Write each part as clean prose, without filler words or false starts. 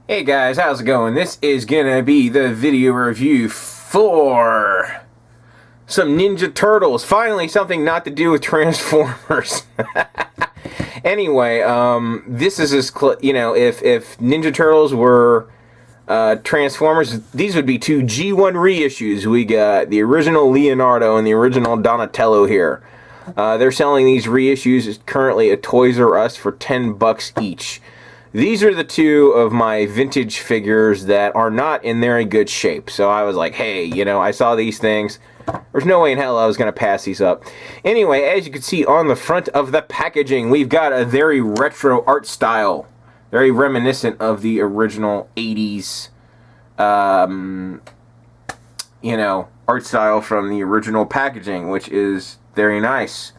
Hey guys, how's it going? This is gonna be the video review for some Ninja Turtles. Finally, something not to do with Transformers. Anyway, this is if Ninja Turtles were Transformers, these would be two G1 reissues. We got the original Leonardo and the original Donatello here. They're selling these reissues currently at Toys R Us for $10 each. These are the two of my vintage figures that are not in very good shape. So I was like, hey, I saw these things. There's no way in hell I was going to pass these up. Anyway, as you can see on the front of the packaging, we've got a very retro art style. Very reminiscent of the original 80s, art style from the original packaging, which is very nice.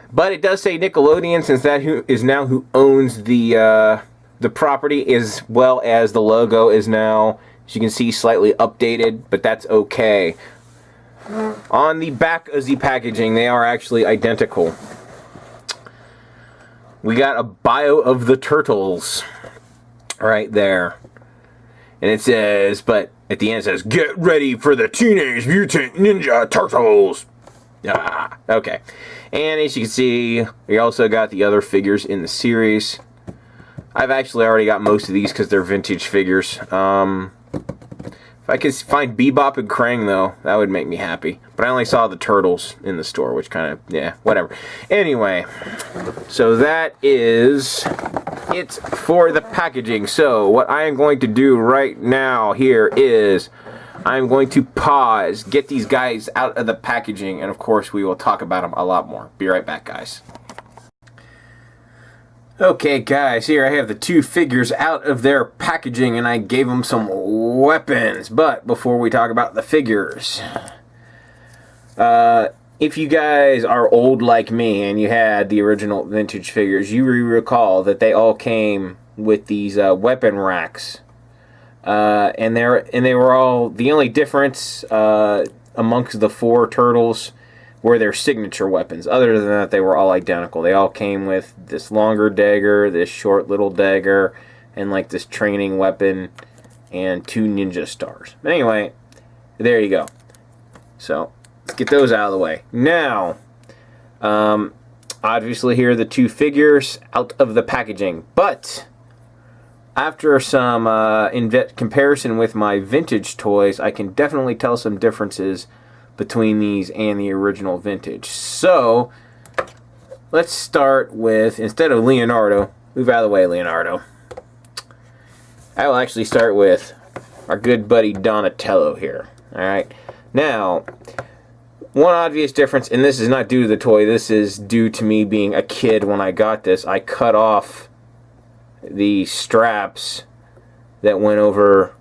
But it does say Nickelodeon, since that is now who owns the property, as well as the logo is now, as you can see, slightly updated, but that's okay. On the back of the packaging, they are actually identical. We got a bio of the Turtles right there. And it says, but at the end it says, "Get ready for the Teenage Mutant Ninja Turtles." Ah, okay. And as you can see, we also got the other figures in the series. I've actually already got most of these because they're vintage figures. If I could find Bebop and Krang, though, that would make me happy. But I only saw the Turtles in the store, which kind of, yeah, whatever. Anyway, so that is it for the packaging. So what I am going to do right now here is I'm going to pause, get these guys out of the packaging, and of course we will talk about them a lot more. Be right back, guys. Okay, guys, here I have the two figures out of their packaging, and I gave them some weapons. But before we talk about the figures, if you guys are old like me and you had the original vintage figures, you recall that they all came with these weapon racks. And they were all, the only difference amongst the four turtles were their signature weapons. Other than that, they were all identical. They all came with this longer dagger, this short little dagger, and like this training weapon, and two ninja stars. But anyway, there you go. So let's get those out of the way. Now, obviously here are the two figures out of the packaging, but after some comparison with my vintage toys, I can definitely tell some differences between these and the original vintage. So, let's start with, instead of Leonardo, move out of the way, Leonardo. I will actually start with our good buddy Donatello here. Alright, now, one obvious difference, and this is not due to the toy, this is due to me being a kid when I got this. I cut off the straps that went over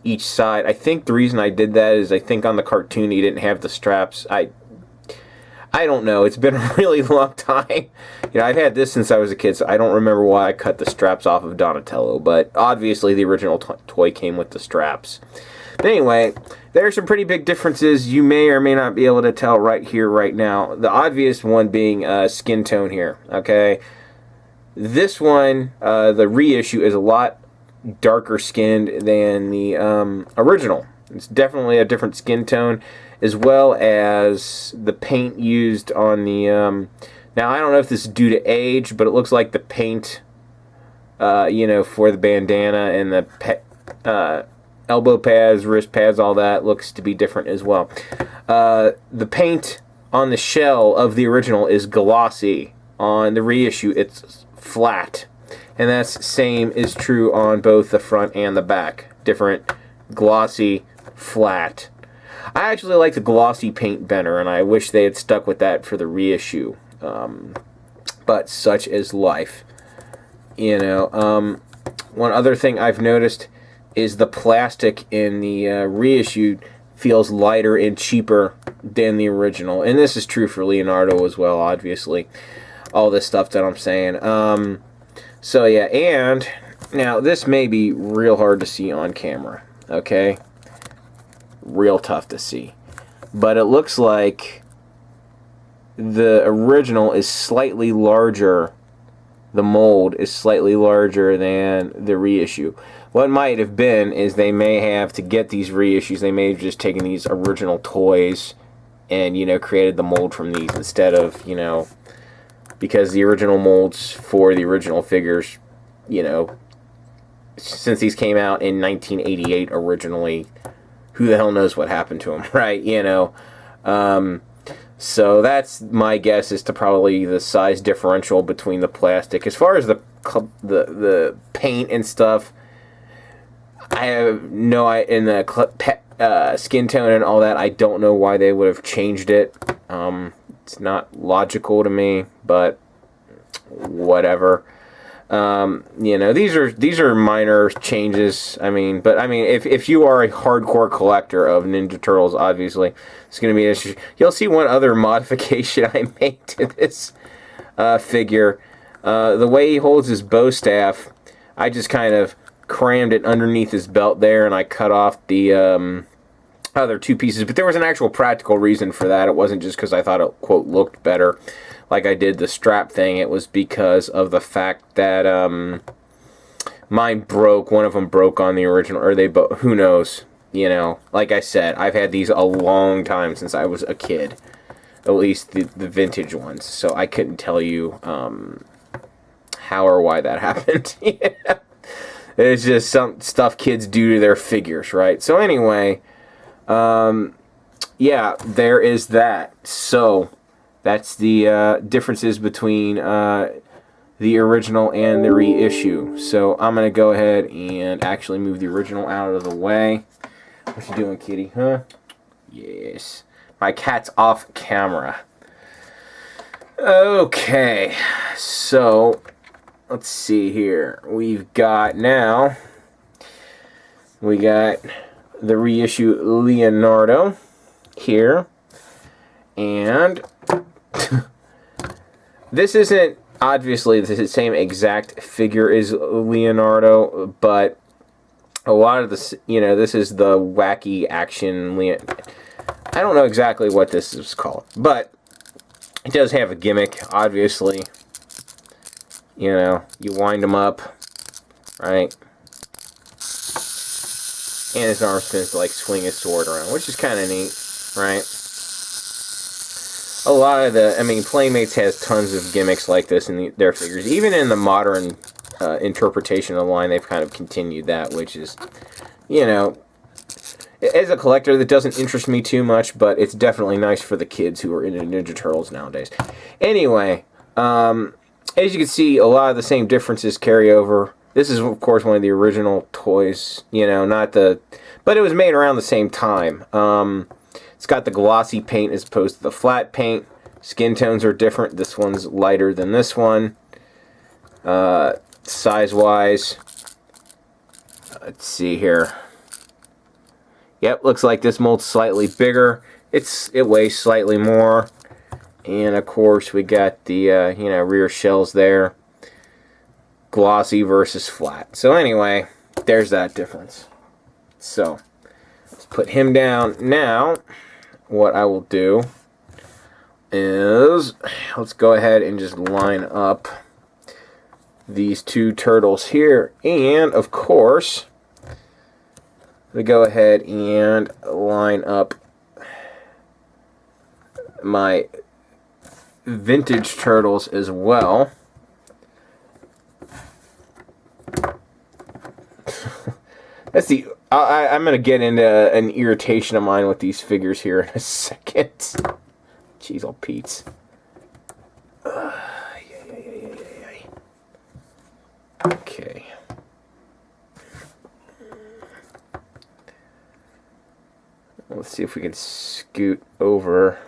each side. I think the reason I did that is I think on the cartoon he didn't have the straps. I don't know. It's been a really long time. I've had this since I was a kid, so I don't remember why I cut the straps off of Donatello, but obviously the original toy came with the straps. But anyway, there are some pretty big differences you may or may not be able to tell right here, right now. The obvious one being skin tone here, okay? This one, the reissue, is a lot darker skinned than the original. It's definitely a different skin tone, as well as the paint used on the... now, I don't know if this is due to age, but it looks like the paint, for the bandana and the elbow pads, wrist pads, all that looks to be different as well. The paint on the shell of the original is glossy. On the reissue, it's flat, and that's same is true on both the front and the back. Different, glossy, flat. I actually like the glossy paint better, and I wish they had stuck with that for the reissue. But such is life. One other thing I've noticed is the plastic in the reissue feels lighter and cheaper than the original, and this is true for Leonardo as well, obviously. All this stuff that I'm saying. So yeah, and now this may be real hard to see on camera, okay? Real tough to see. But it looks like the original is slightly larger the mold is slightly larger than the reissue. What might have been is they may have, to get these reissues, they may have just taken these original toys and, you know, created the mold from these instead of, you know, because the original molds for the original figures, you know, since these came out in 1988 originally, who the hell knows what happened to them, right? You know, so that's my guess as to probably the size differential between the plastic. As far as the paint and stuff, I have no in the skin tone and all that. I don't know why they would have changed it. It's not logical to me, but whatever. You know, these are minor changes. I mean, but I mean, if you are a hardcore collector of Ninja Turtles, obviously it's going to be an issue. You'll see one other modification I made to this figure. The way he holds his bow staff, I just kind of crammed it underneath his belt there, and I cut off the other two pieces. But there was an actual practical reason for that. It wasn't just because I thought it, quote, looked better, like I did the strap thing. It was because of the fact that mine broke. One of them broke on the original, or they both, who knows, you know. Like I said, I've had these a long time, since I was a kid, at least the vintage ones, so I couldn't tell you how or why that happened. Yeah. It's just some stuff kids do to their figures, right? So anyway, yeah, there is that. So that's the differences between the original and the reissue. So I'm going to go ahead and actually move the original out of the way. What you doing, kitty? Huh? Yes. My cat's off camera. Okay. So let's see here. We got the reissue Leonardo here. And this isn't obviously the same exact figure as Leonardo, but a lot of this, you know, this is the wacky action I don't know exactly what this is called, but it does have a gimmick, obviously. You know, you wind him up, right? And his arm spins to, like, swing his sword around, which is kind of neat, right? A lot of the, I mean, Playmates has tons of gimmicks like this in their figures. Even in the modern interpretation of the line, they've kind of continued that, which is, you know, as a collector, that doesn't interest me too much, but it's definitely nice for the kids who are into Ninja Turtles nowadays. Anyway, as you can see, a lot of the same differences carry over. This is, of course, one of the original toys, you know, not the, but it was made around the same time. It's got the glossy paint as opposed to the flat paint. Skin tones are different. This one's lighter than this one. Size-wise, let's see here. Yep, looks like this mold's slightly bigger. It weighs slightly more. And, of course, we got the, you know, rear shells there. Glossy versus flat. So, anyway, there's that difference. So, let's put him down. Now, what I will do is, let's go ahead and just line up these two turtles here. And, of course, we go ahead and line up my vintage turtles as well. That's the I'm gonna get into an irritation of mine with these figures here in a second. Jeez, oh Pete's. Okay. Let's see if we can scoot over.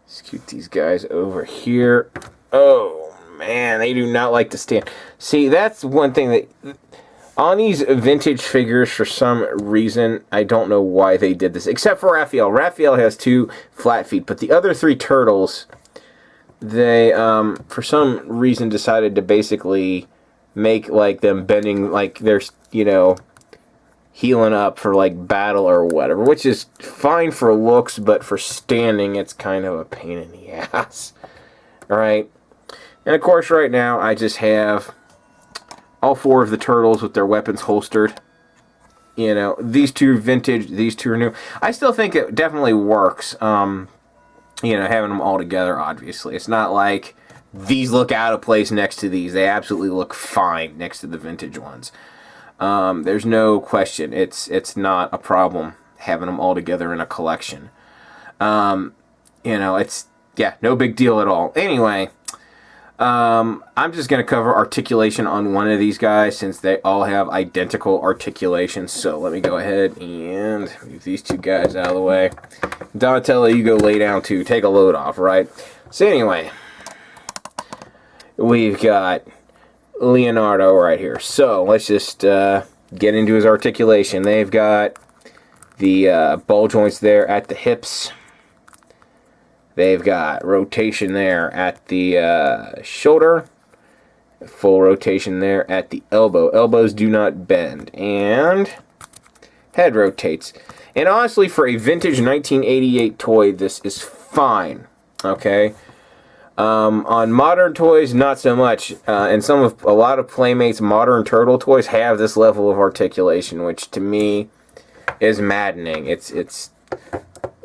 Scoot these guys over here. Oh, man, they do not like to stand. See, that's one thing that, on these vintage figures, for some reason, I don't know why they did this, except for Raphael. Raphael has 2 flat feet, but the other 3 turtles, they, for some reason, decided to basically make, like, them bending, like, there's, you know, healing up for like battle or whatever, which is fine for looks, but for standing, it's kind of a pain in the ass. All right. And of course, right now, I just have all 4 of the turtles with their weapons holstered. You know, these 2 vintage, these 2 are new. I still think it definitely works, you know, having them all together, obviously. It's not like these look out of place next to these. They absolutely look fine next to the vintage ones. There's no question. It's not a problem having them all together in a collection. You know, it's, yeah, no big deal at all. Anyway, I'm just going to cover articulation on one of these guys since they all have identical articulation. So let me go ahead and move these 2 guys out of the way. Donatello, you go lay down too. Take a load off, right? So anyway, we've got Leonardo right here. So let's just get into his articulation. They've got the ball joints there at the hips. They've got rotation there at the shoulder. Full rotation there at the elbow. Elbows do not bend. And head rotates. And honestly, for a vintage 1988 toy, this is fine. Okay? On modern toys, not so much. And a lot of Playmates modern turtle toys have this level of articulation, which to me is maddening. It's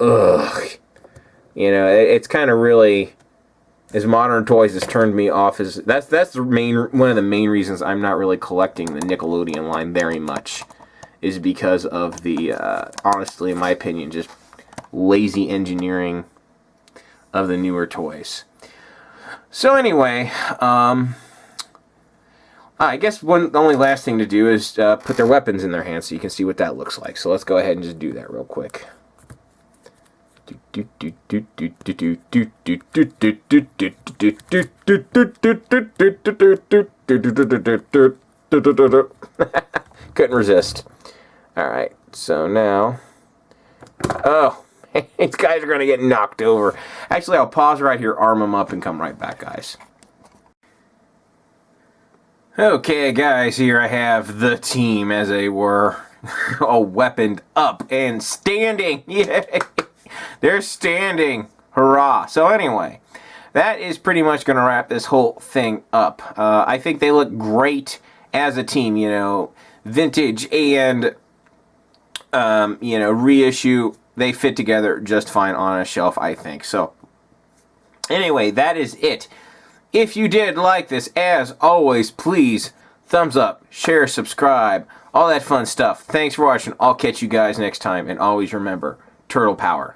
ugh. You know, it's kind of really, as modern toys has turned me off. That's one of the main reasons I'm not really collecting the Nickelodeon line very much, is because of the honestly, in my opinion, just lazy engineering of the newer toys. So anyway, I guess the only last thing to do is put their weapons in their hands so you can see what that looks like. So let's go ahead and just do that real quick. Couldn't resist. Alright, so now... Oh, these guys are going to get knocked over. Actually, I'll pause right here, arm them up, and come right back, guys. Okay, guys, here I have the team, as they were, all weaponed up and standing. Yay! They're standing. Hurrah. So anyway, that is pretty much going to wrap this whole thing up. I think they look great as a team, you know, vintage and, you know, reissue. They fit together just fine on a shelf, I think. So anyway, that is it. If you did like this, as always, please thumbs up, share, subscribe, all that fun stuff. Thanks for watching. I'll catch you guys next time. And always remember, Turtle Power.